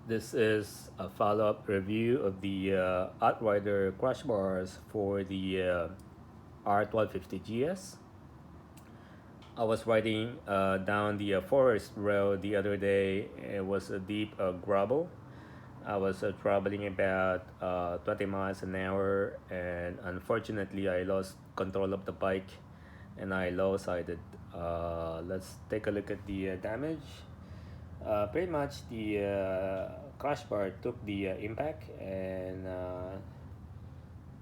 This is a follow-up review of the Altrider crush bars for the R1250GS. I was riding down the forest road the other day. It was a deep gravel. I was traveling about 20 miles an hour, and unfortunately I lost control of the bike and I low-sided. Let's take a look at the damage. Pretty much the crash bar took the impact, and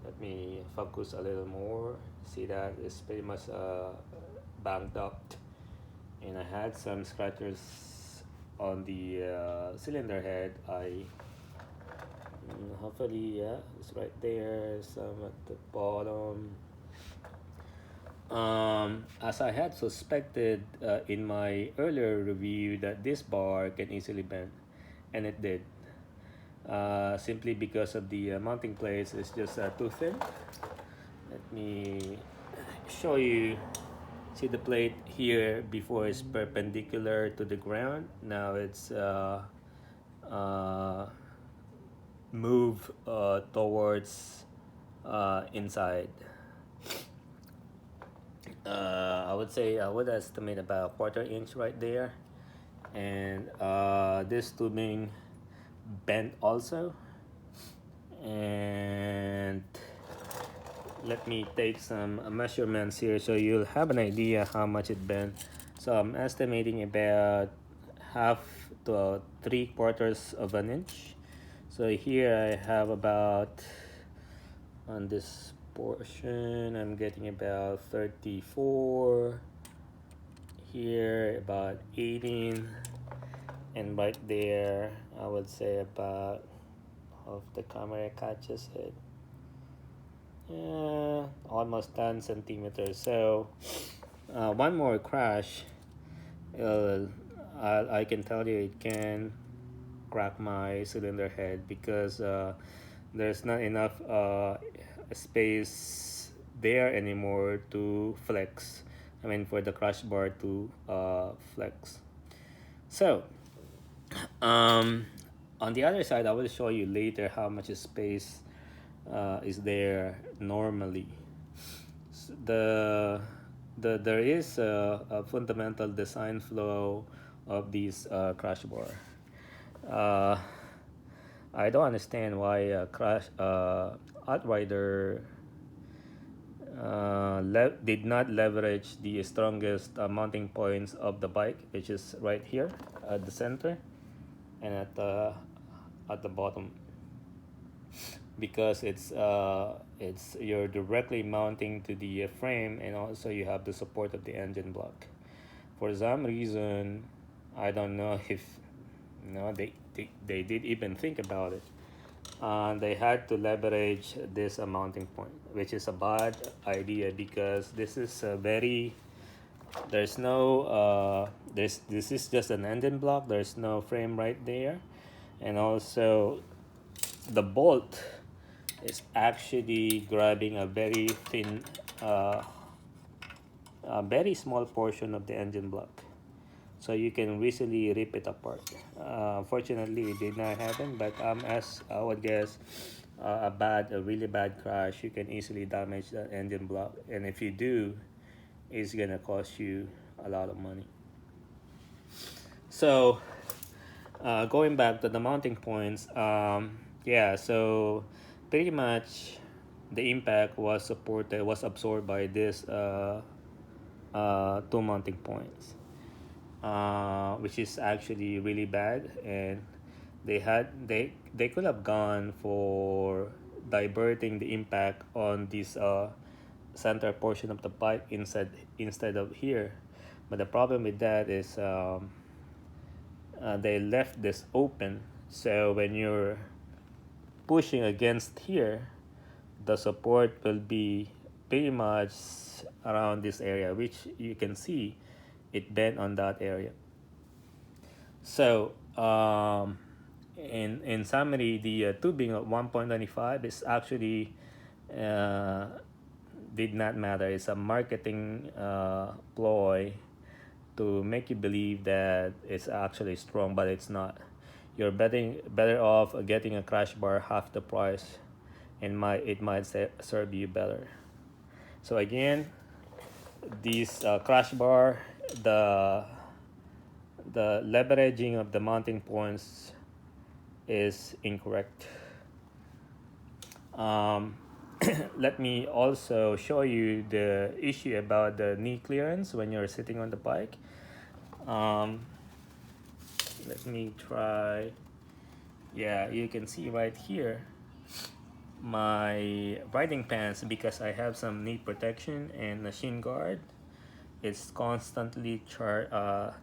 let me focus a little more. See that it's pretty much banged up, and I had some scratches on the cylinder head. Hopefully, yeah, it's right there, some at the bottom. As I had suspected in my earlier review that this bar can easily bend, and it did. Simply because of the mounting plates is just too thin. Let me show you. See the plate here before it's perpendicular to the ground. Now it's uh, move towards inside. I would say I would estimate about a quarter inch right there, and this tubing bent also. And let me take some measurements here so you'll have an idea how much it bent. So I'm estimating about half to 3/4 of an inch. So here I have about, on this portion I'm getting about 34, here about 18, and right there I would say about, if the camera catches it, almost 10 centimeters. So one more crash, I can tell you it can crack my cylinder head, because there's not enough space there anymore to flex. I mean, for the crash bar to flex. So um, on the other side, I will show you later how much space is there normally. The there is a fundamental design flaw of these crash bar. Uh, I don't understand why Outrider did not leverage the strongest mounting points of the bike, which is right here at the center and at the bottom, because it's you're directly mounting to the frame, and also you have the support of the engine block. For some reason, I don't know if they did even think about it. They had to leverage this mounting point, which is a bad idea, because this is a very, there's no this is just an engine block. There's no frame right there, and also the bolt is actually grabbing a very thin a very small portion of the engine block, so you can easily rip it apart. Fortunately, it did not happen, but as I would guess, a really bad crash, you can easily damage that engine block, and if you do, it's gonna cost you a lot of money. So going back to the mounting points, yeah, so pretty much the impact was absorbed by this two mounting points, which is actually really bad. And they could have gone for diverting the impact on this center portion of the bike instead of here. But the problem with that is they left this open, so when you're pushing against here, the support will be pretty much around this area, which you can see it bent on that area. So in summary, the tubing of 1.25 is actually uh, did not matter. It's a marketing ploy to make you believe that it's actually strong, but it's not. you're better off getting a crash bar half the price, and it might serve you better. So again, this crash bar, the leveraging of the mounting points is incorrect. Let me also show you the issue about the knee clearance when you're sitting on the bike. Let me try. Yeah, you can see right here my riding pants, because I have some knee protection and a shin guard. It's constantly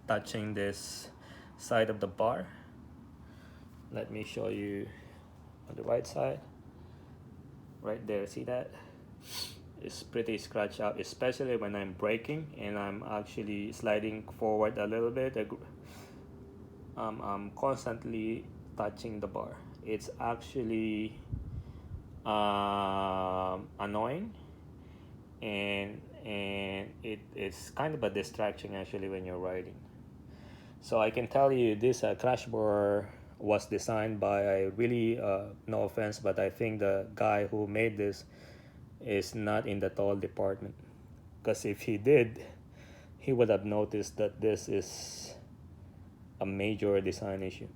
touching this side of the bar. Let me show you on the right side. Right there, see that? It's pretty scratched out, especially when I'm braking and I'm actually sliding forward a little bit. I'm constantly touching the bar. It's actually annoying, and it's kind of a distraction actually when you're riding. So I can tell you this crash bar was designed by really no offense, but I think the guy who made this is not in the toll department, because if he did, he would have noticed that this is a major design issue.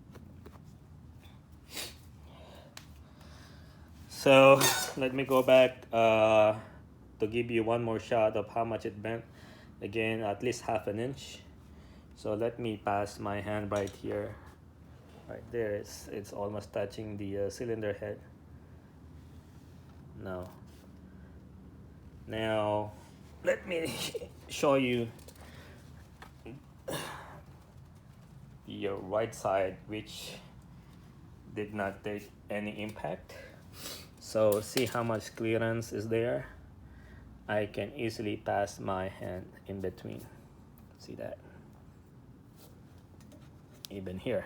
So let me go back to give you one more shot of how much it bent. Again, at least half an inch. So let me pass my hand right here. Right there, it's almost touching the cylinder head. Now let me show you the right side, which did not take any impact. So see how much clearance is there. I can easily pass my hand in between. See that? Even here.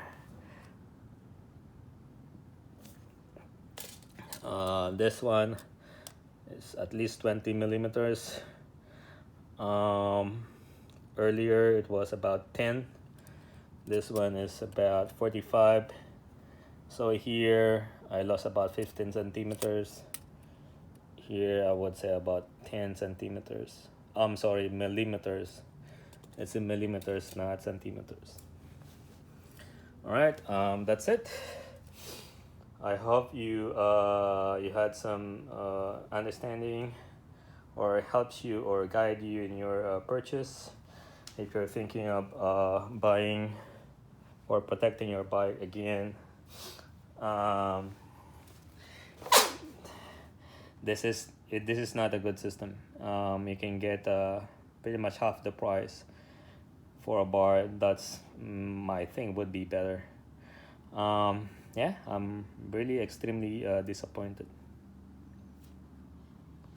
This one is at least 20 millimeters. Earlier it was about 10. This one is about 45. So here I lost about 15 centimeters. Here I would say about 10 centimeters. I'm sorry, millimeters. It's in millimeters, not centimeters. All right, that's it. I hope you had some understanding, or helps you or guide you in your purchase. If you're thinking of buying or protecting your bike, again, this is not a good system. You can get pretty much half the price for a bar that's I think would be better. Yeah, I'm really extremely disappointed.